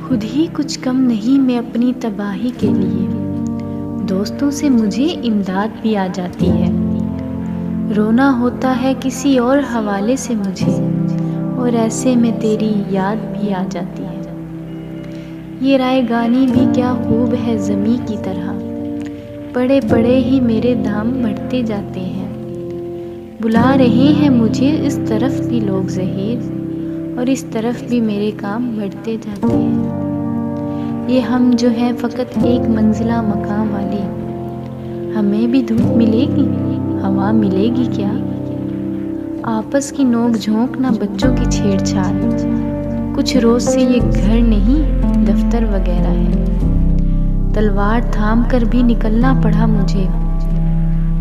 खुद ही कुछ कम नहीं मैं अपनी तबाही के लिए, दोस्तों से मुझे इमदाद भी आ जाती है। रोना होता है किसी और हवाले से मुझे, और ऐसे में तेरी याद भी आ जाती है। ये रायगानी भी क्या खूब है ज़मी की तरह, पड़े पड़े ही मेरे दाम बढ़ते जाते हैं। बुला रहे हैं मुझे इस तरफ भी लोग ज़हीर, और इस तरफ भी मेरे काम बढ़ते जाते हैं। ये हम जो हैं फ़कत एक मंजिला मकाम वाली, हमें भी धूप मिलेगी, हवा मिलेगी क्या? आपस की नोक झोंक ना बच्चों की छेड़छाड़, कुछ रोज़ से ये घर नहीं दफ्तर वगैरह है। तलवार थाम कर भी निकलना पड़ा मुझे,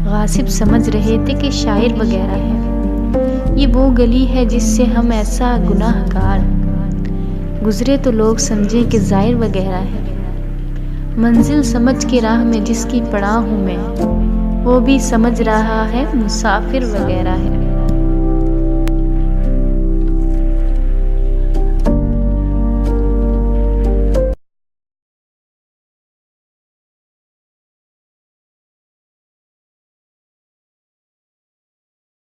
गासिब समझ रहे थे कि शायर वगैरह है। ये वो गली है जिससे हम ऐसा गुनाहगार गुजरे तो लोग समझे कि जाहिर वगैरह है। मंजिल समझ के राह में जिसकी पड़ा हूँ मैं, वो भी समझ रहा है मुसाफिर वगैरह है।